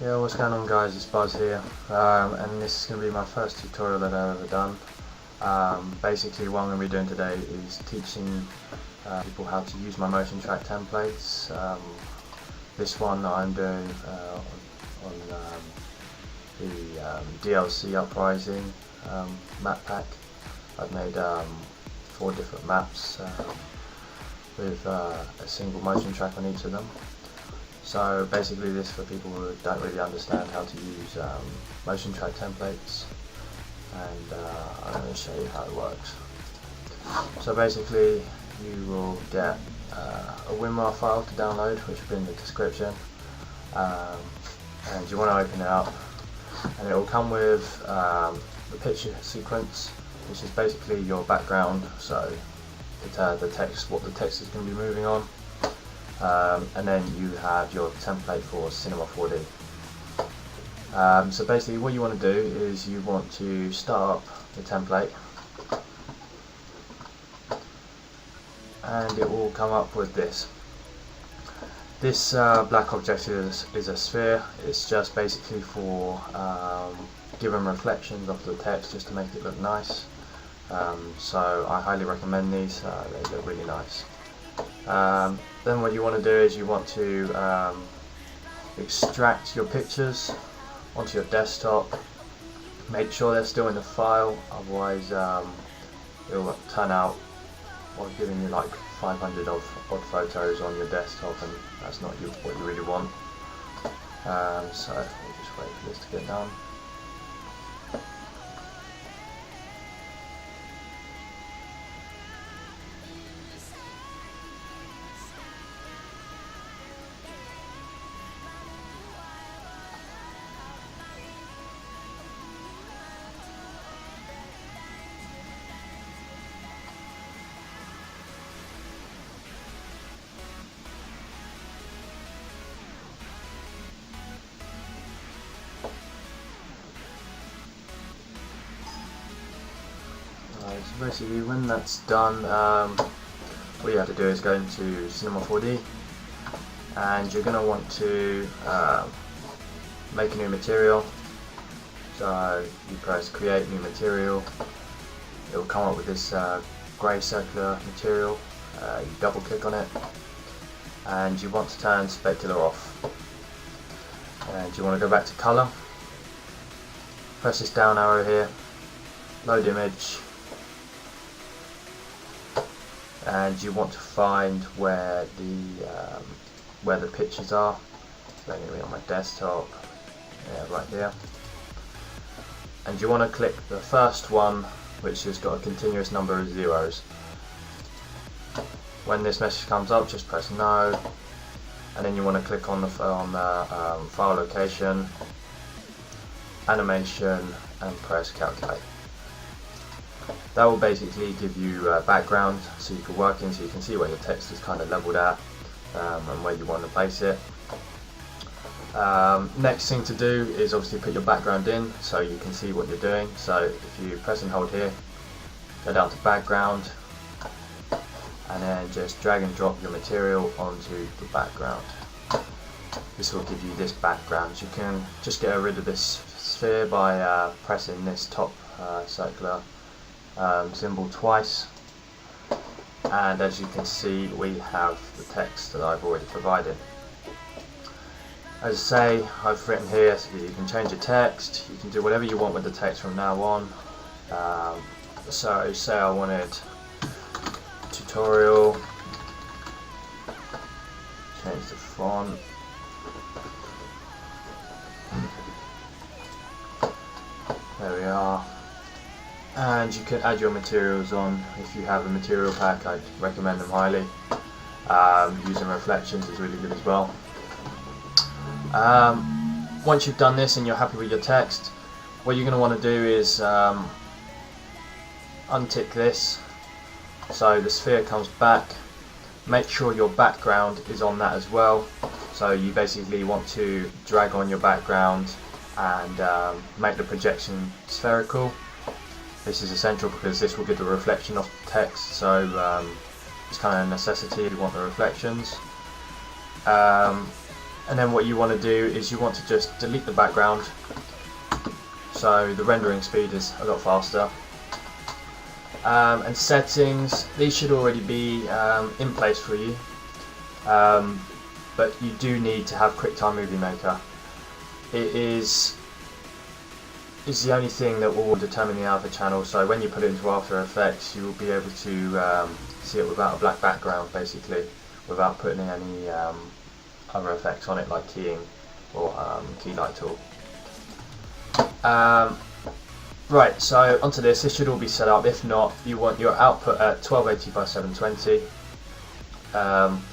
Yeah, what's going on guys, it's Buzz here, and this is going to be my first tutorial that I've ever done. Basically what I'm going to be doing today is teaching people how to use my motion track templates. This one I'm doing on the DLC Uprising map pack. I've made 4 different maps with a single motion track on each of them. So basically this is for people who don't really understand how to use motion track templates, and I'm going to show you how it works. So basically you will get a WinRAR file to download, which will be in the description, and you want to open it up, and it will come with the picture sequence, which is basically your background, so the text, what the text is going to be moving on. And then you have your template for Cinema 4D. So basically what you want to do is you want to start up the template, and it will come up with this. This black object is a sphere. It's just basically for giving reflections of the text, just to make it look nice. So I highly recommend these, they look really nice. Then what you want to do is you want to extract your pictures onto your desktop. Make sure they're still in the file, otherwise it will turn out or giving you like 500 odd photos on your desktop, and that's not what you really want. So we'll just wait for this to get done. So basically when that's done, what you have to do is go into Cinema 4D, and you're going to want to make a new material. So you press create new material, it will come up with this grey circular material. You double click on it, and you want to turn specular off, and you want to go back to colour, press this down arrow here, load image, and you want to find where the pictures are. So they're going to be on my desktop, yeah, right here. And you want to click the first one, which has got a continuous number of zeros. When this message comes up, just press no, and then you want to click on the file location, animation, and press calculate. That will basically give you background, so you can work in, so you can see where your text is kind of leveled at, and where you want to place it. Next thing to do is obviously put your background in, so you can see what you're doing. So if you press and hold here, go down to background, and then just drag and drop your material onto the background. This will give you this background. You can just get rid of this sphere by pressing this top circular symbol twice, and as you can see we have the text that I've already provided. As I say, I've written here so that you can change the text, you can do whatever you want with the text from now on. So say I wanted tutorial, change the on. There we are. And you can add your materials on if you have a material pack. I'd recommend them highly. Using reflections is really good as well. Once you've done this and you're happy with your text, what you're going to want to do is untick this so the sphere comes back. Make sure your background is on that as well. So you basically want to drag on your background and make the projection spherical. This is essential because this will give the reflection off the text, so it's kind of a necessity if you want the reflections. And then what you want to do is you want to just delete the background so the rendering speed is a lot faster. And settings, these should already be in place for you, but you do need to have QuickTime Movie Maker. It is the only thing that will determine the alpha channel, so when you put it into After Effects you will be able to see it without a black background, basically, without putting any other effects on it like keying or key light tool. Right, so onto this. This should all be set up. If not, you want your output at 1280 by 720.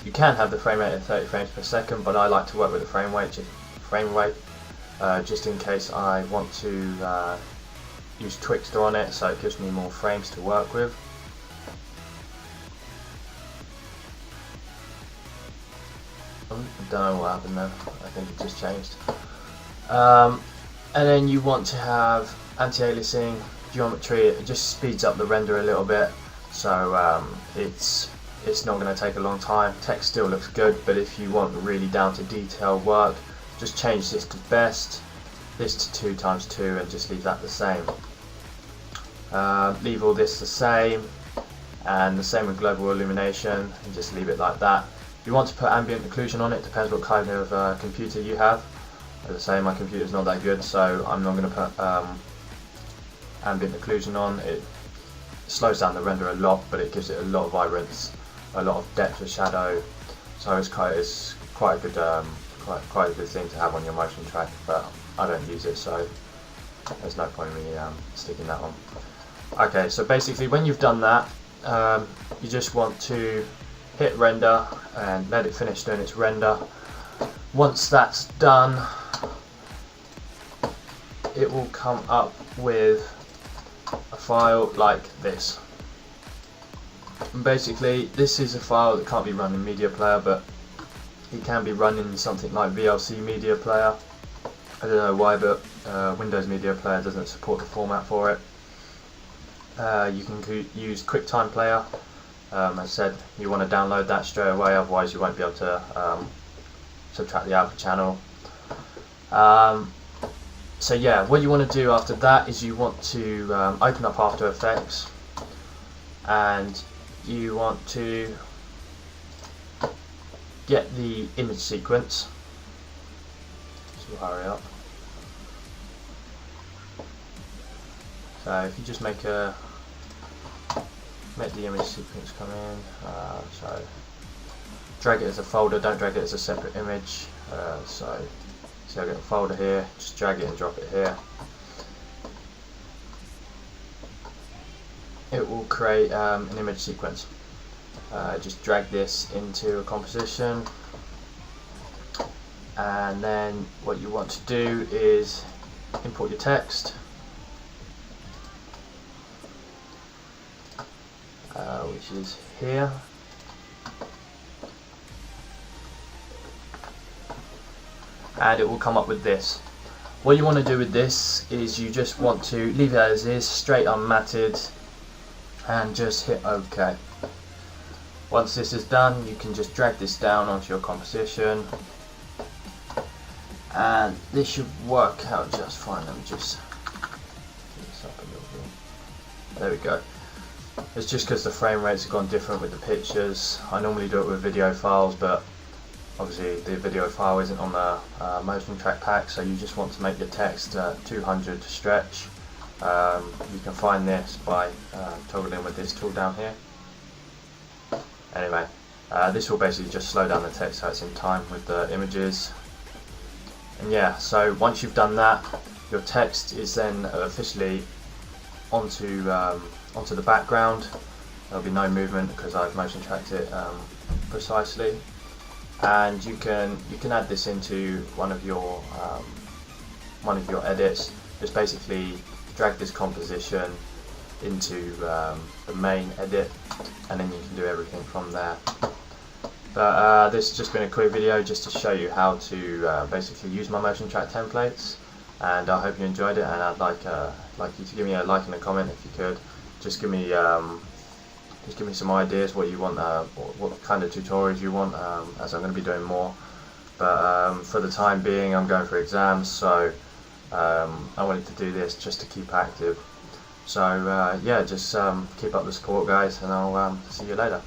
You can have the frame rate at 30 frames per second, but I like to work with the frame rate just in case I want to use Twixtor on it, so it gives me more frames to work with. I don't know what happened there. I think it just changed. And then you want to have anti-aliasing, geometry. It just speeds up the render a little bit, so it's not going to take a long time. Text still looks good, but if you want really down to detail work, just change this to best, this to 2x2, and just leave that the same. Leave all this the same, and the same with global illumination, and just leave it like that. If you want to put ambient occlusion on it, depends what kind of computer you have. As I say, my computer's not that good, so I'm not going to put ambient occlusion on. It slows down the render a lot, but it gives it a lot of vibrance, a lot of depth of shadow, so it's quite a good quite a good thing to have on your motion track, but I don't use it, so there's no point in me sticking that on. Okay, so basically when you've done that, you just want to hit render and let it finish doing its render. Once that's done, it will come up with a file like this. And basically this is a file that can't be run in Media Player, but it can be run in something like VLC Media Player. I don't know why, but Windows Media Player doesn't support the format for it. You can use QuickTime Player. As I said, you want to download that straight away, otherwise you won't be able to subtract the alpha channel. So yeah, what you want to do after that is you want to open up After Effects, and you want to get the image sequence. So hurry up. So if you just make the image sequence come in, so drag it as a folder, don't drag it as a separate image. So I've got a folder here, just drag it and drop it here. It will create an image sequence. Just drag this into a composition, and then what you want to do is import your text, which is here. And it will come up with this. What you want to do with this is you just want to leave it as is, straight unmatted, and just hit OK. Once this is done, you can just drag this down onto your composition, and this should work out just fine. Let me just get this up a little bit. There we go. It's just because the frame rates have gone different with the pictures. I normally do it with video files, but obviously the video file isn't on the motion track pack, so you just want to make your text 200 stretch. You can find this by toggling with this tool down here. Anyway, This will basically just slow down the text so it's in time with the images. And yeah, so once you've done that, your text is then officially onto the background. There'll be no movement because I've motion tracked it precisely. And you can add this into one of your edits. Just basically drag this composition into the main edit, and then you can do everything from there. But this has just been a quick video just to show you how to basically use my motion track templates, and I hope you enjoyed it. And I'd like you to give me a like and a comment if you could. Just give me some ideas what you want, what kind of tutorials you want, as I'm going to be doing more. But for the time being, I'm going for exams, so I wanted to do this just to keep active. So yeah, just keep up the support, guys, and I'll see you later.